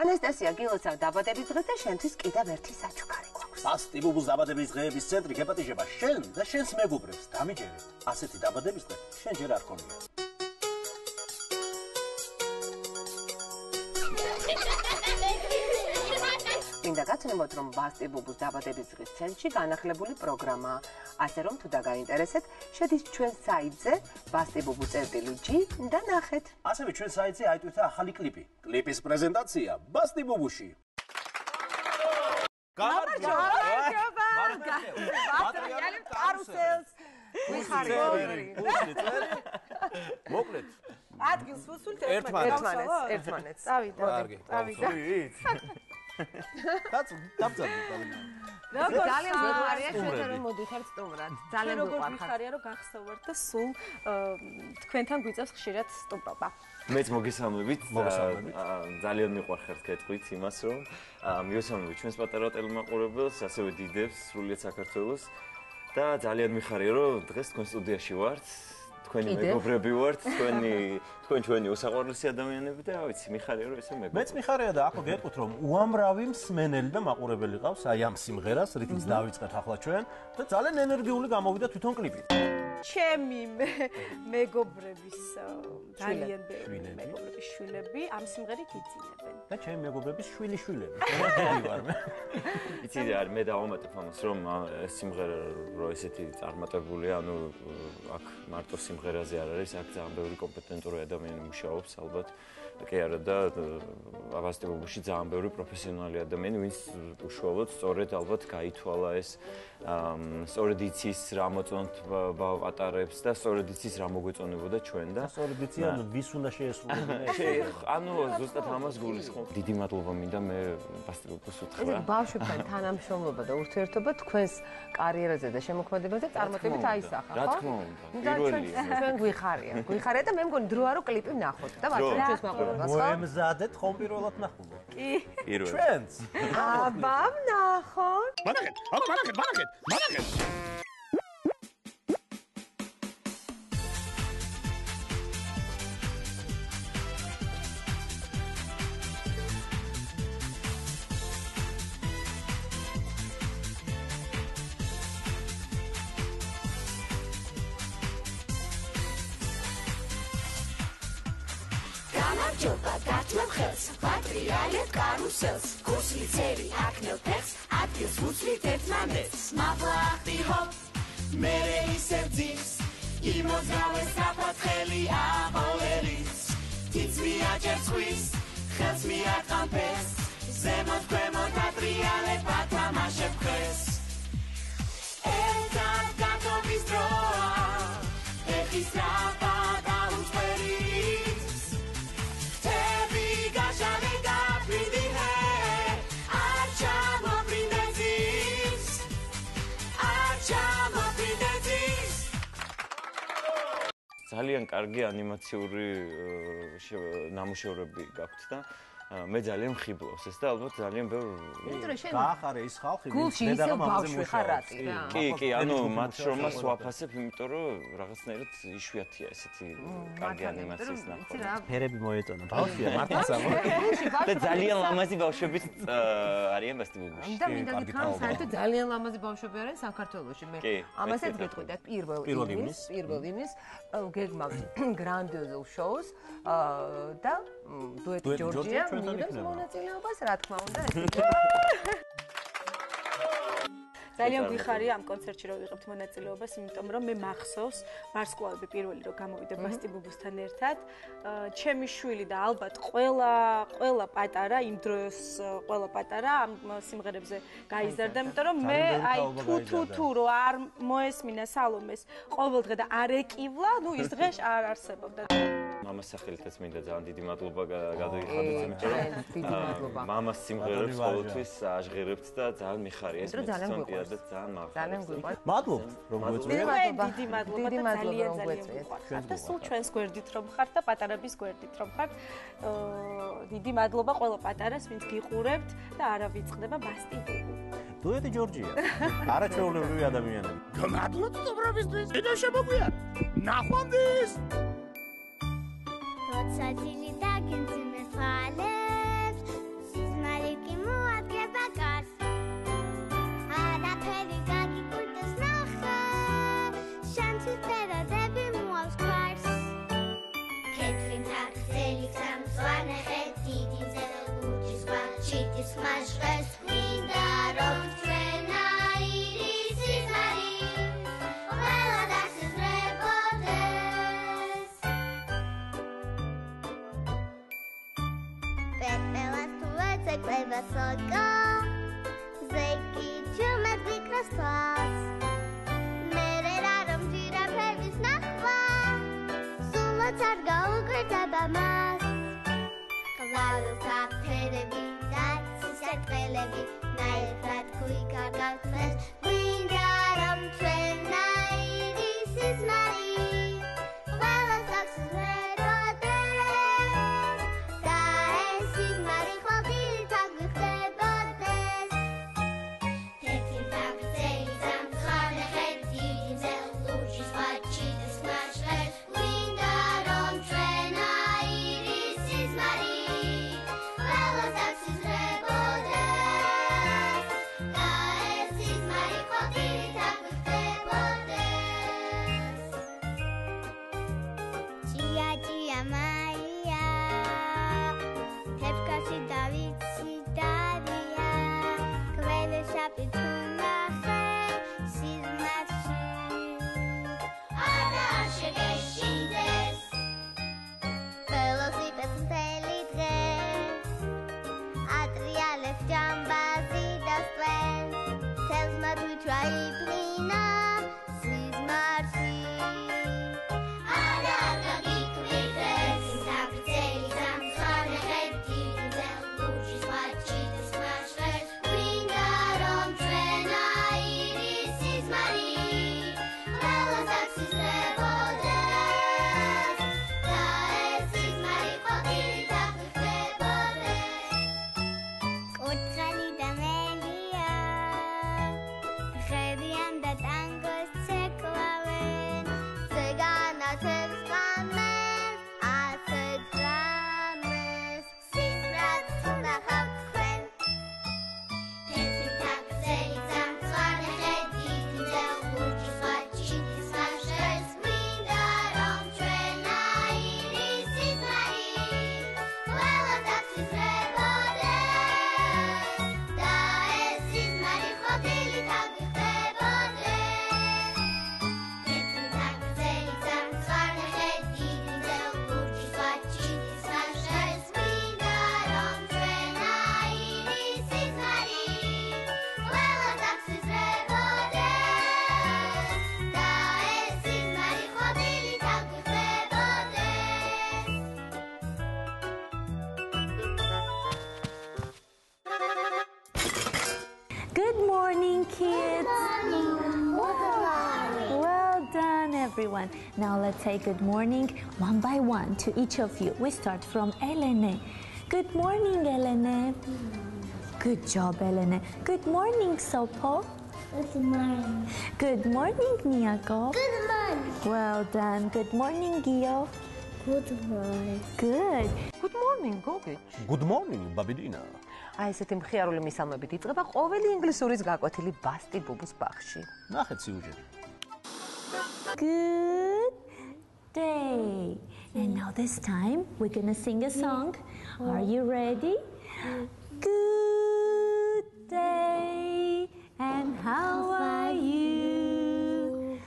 ანასტასია გილოცავ დაბადების დღეს და შენთვის კიდევ ერთი საჩუქარი გვაქვს. ბასტი ბუბუს დაბადების დღეების ცენტრი გეპატიჟება შენ და შენს მეგობრებს. დამიჯერეთ. ასეთი დაბადების დღე შენ ჯერ არ ქონია. მინდა გაცნობოთ, რომ ბასტი ბუბუს დაბადების დღის ცენტრში განახლებული პროგრამაა. ასე რომ თუ დაგაინტერესეთ, შედის ჩვენ საიტზე bastibubus.lg და ნახეთ. ასევე ჩვენ საიტზე აიტვირთა ახალი კლიპი. კლიპის პრეზენტაცია ბასტი ბუბუში. გამარჯობა! მატრიალი კარუსელს. მოკლედ. ადგილს ვუსულთ ერთმანეთს. წავიდა. ძალიან მიხარია ჩვენ რომ მოდიხარ სტუმრად. ძალიან მიხარია რომ გახსოვართ და სულ თქვენთან გვიწევს ხშირად სტუმრობა. მეც მოგესალმებით. ძალიან მიყვარხართ გეტყვით იმას რომ მივესალმებით ჩვენს პატარა ტელემაყურებელს, ასევე დიდებს სრულიად საქართველოს და ძალიან მიხარია რომ დღეს თქვენ სტუდიაში ვართ. თქვენი მეგობრები ვართ, თქვენ ჩვენი უსაყვარლესი ადამიანები და რა ვიცი, მიხარია რომ ესე მეგობრები. მეც მიხარია და ახლა გეტყვით რომ უამრავი მსმენელი და მაყურებელი ყავს აი ამ სიმღერას, რითიც დავიწყეთ ახლა ჩვენ და ძალიან ენერგიული გამოვიდა თვითონ კლიპი. ჩემი მეგობრების ძალიან ბევრი მეგობრების შვილები ამ სიმღერით იძინებენ. და ჩემი მეგობრების შვილიშვილები. მეგობრები ვარ მე. იცი არ მე დავამატებ ამას რომ ეს სიმღერა რო ესეთი წარმატებულია, ანუ აქ მარტო სიმღერაზე არ არის, აქ ძალიან ბევრი კომპეტენტური ადამიანი მუშაობს, ალბათ. კი არა და ბასტი ბუბუში ძალიან ბევრი პროფესიონალი ადამიანი, ვინც უშუალოდ სწორედ ალბათ გაითვალა ეს სწორედ იცის რა მოწონთ ატარებს და სწორედ იცის რა მოგვეწონებოდა ჩვენ და სწორედ იციან ვის უნდა შეესრულებინა. ანუ ზუსტად ამას გულისხმობ. დიდი მადლობა მინდა მე ბასტი ბუბუს უთხრა. ეს ბავშვებთან თანამშრომლობა და ურთიერთობა თქვენს კარიერაზე და შემოქმედებაზე წარმატებით აისახა, ხო? რა თქმა უნდა, პირველია. ჩვენ გვიხარია და მე მგონი დროა რომ კლიპი ვნახოთ და ვაჩვენოთ ჩვენს მაყურებელს, ხო? მოემზადეთ ხომ პირველად ნახულო. კი. ჩვენც. აბა ვნახოთ. მანახეთ. Materiale карусels, курсli цери акнel pers, ადგილს ვუცვლით ერთმანეთს. Მაბლახტი ჰოპ, მერე ისევძის, იმოძრავეს საფათხელი აყოლელის. თიც მიაჭერ ცხვის, ხელს მიატყამფეს, ზემოთ ქვემოთ ატრიალებ ათამაშებ ხვეს. ერთად გათობის დროა, ეხის რაფა დაუწყერით. ძალიან კარგი ანიმაციური ნამუშევრები გაქვთ და მე ძალიან მხიბლავს ეს და ალბათ ძალიან ბევრ გაახარე ის ხალხი ვინც დედაღამ ამაზე მუშაობს. კი, ანუ მათ შრომას ვაფასებ, იმიტომ რომ რაღაცნაირად იშვიათია ესეთი კარგი ანიმაციის ნახვა. ფერები მოეწონა ბავშვია მართლაც და ძალიან ლამაზი ბავშვებიც არიან ბასტი ბუბუში. და მინდა გითხრა, საერთოდ ძალიან ლამაზი ბავშვები არიან საქართველოში. მე ამასაც გეტყვი და პირველ იმის გეგმავს გრანდიოზულ შოუს და დუეტი ჯორჯია მივიდოს მონაწილეობას, რა თქმა უნდა, ძალიან გვიხარია ამ კონცერტში რომ ვიღებთ მონაწილეობას, იმიტომ რომ მე მახსოვს ვარსკვლავები პირველი რომ გამოვიდა ბასტი ბუბუსთან ერთად. ჩემი შვილი და ალბათ ყველა პატარა იმ დროს ყველა პატარა ამ სიმღერებზე გაიზარდა, იმიტომ რომ მე აი თუ რომ არ მოესმინა სალომეს ყოველდღე და არ ეკივლა, ნუ ის დღე არ არსებობდა. მამას სახელითაც მინდა ძალიან დიდი მადლობა გადაიხადოთ, იმიტომ რომ მამას სიმღერებს ყოველთვის აჟღერებთ და ძალიან მიხარია ეს მეცნიერია და ძალიან მადლობა. მადლობთ რომ გვეწვევით. დიდი მადლობა და ძალიან გვეწვევით. და სულ ჩვენს გვერდით რომ ხართ და პატარების გვერდით რომ ხართ. დიდი მადლობა ყველა პატარას, ვინც გიყურებთ და არა ვიწყდება ბასტი ბუბუ. დუეტი ჯორჯია. არაჩვეულებრივი ადამიანები. გმადლობთ სტუმრობისთვის. ვიდეო შემოგვიარეთ. ნახვამდის. როცა ძილი დაგენძინე თვალებს, წეკვება სოკო ზეკი ჩუმად ვიკროს თვალს მერე რა რომ ჟირაფების ნახვა სულაც არ გაუკვირდება მას ყვავილთა ფერები და სისარტყელები ნაირად გვიკარგავთ დღეს გვინდა რომ ჩვენნაირი სიზმარი ყველას აქვს ვეროდეს და ეს სიზმარი ხვალდით აგვიხდებოდეს თეთრი ფაფწელი სამცხარე ხედი ძელ ლურჯის ვაჭი და სმაშლებს გვინდა რომ ჩვენნაირი სიზმარი ყველას აქვს ვეროდეს და ეს სიზმარი ხვალდით აგვიხდებოდეს ჭია ჭია მაია თებქაში დავიცი დავია კველეშაპი თუ ნახე სიზმარში არა არ შეგეშინდეს ველოსიპედს მთელი დღე ატრიალებს ჯამბაზი დასწვენ თელს მათ ვიჩვა იფლინა სიზმარში არა არ გაგიკვირდეს საფრთხელი სამცხარე ხედი ძელ ლურჯის ვაჭი და სმაშლებს გვინდა რომ ჩვენნაირი სიზმარი ყველას აქვს იზრდებოდეს და ეს სიზმარი ხვალდით აგვიხდებოდეს კურთხელი და მელია ხედიან და ტანგოს ცეკვავენ ზეგანათებს ყამეს ასეთ რამეს სიზმრად ნახავთ თქვენ თეთრი ფაფწელი სამცხარე ხედი ძელ ლურჯის ვაჭი და სმაშლებს გვინდა რომ ჩვენნაირი სიზმარი ყველას აქვს იზრდებოდეს და ეს სიზმარი ხვალდით აგვიხდებოდეს თეთრი ფაფწელი სამცხარე ხედი ძელ ლურჯის ვაჭი და სმაშლებს გვინდა რომ ჩვენნაირი სიზმარი ყველას აქვს იზრდებოდეს და ეს სიზმარი ხვალდით აგვიხდებოდეს Good morning, kids. Well done, everyone. Now let's say good morning one by one to each of you. We start from Elene. Good morning, Elene. Good job, Elene. Good morning, Sopo. Good morning. Good morning, Miyako. Good morning. Well done. Good morning, Gio. Good morning. Good. Good morning, Gogich. Good morning, ბაბიდინა. აი ესეთი მხიარული მისალმებით იწყება ყოველი ინგლისურის გაკვეთილი ბასტი ბუბუს ბაღში. ნახეთ სიუჟეტი. Good day. And now this time we're gonna sing a song. Are you ready? Good day. And how are you?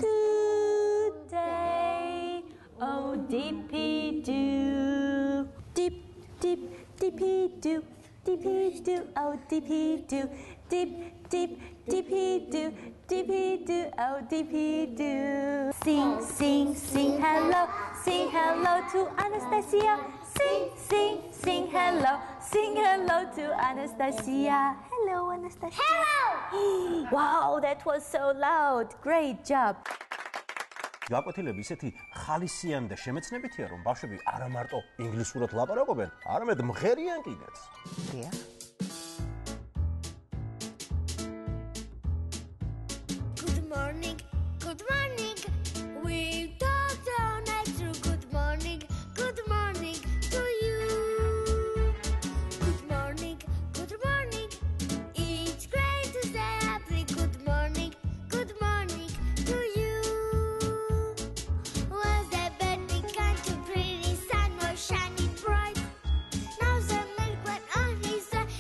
Good day. Oh, dippy doo. Dip, dip, dippy doo. Dippy doo. Oh, dippy doo. Dip, dip, dippy doo. Dippy doo. Oh, dippy doo. Sing, sing, sing hello. Sing hello to Anastasia. Sing, sing, sing hello. Sing hello to Anastasia. Hello, Anastasia. Hello. Wow, that was so loud. Great job. გაკვეთილები ისეთი ხალისიანი და შემეცნებითია, რომ ბავშვები არა მარტო ინგლისურად ლაპარაკობენ, არამედ მღერიან კიდეც. დიახ. Good morning. Good morning. We talked all night through. Good morning. Good morning to you. Good morning. Good morning. It's great to stay happy. Good morning. Good morning to you. Was the burning kind of pretty sun was shining bright. Now the milk went on his side.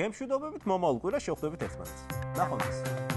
გემშვიდობებით, მომავალ კვირას შევხვდებით ერთმანეთს. ნახვამდის.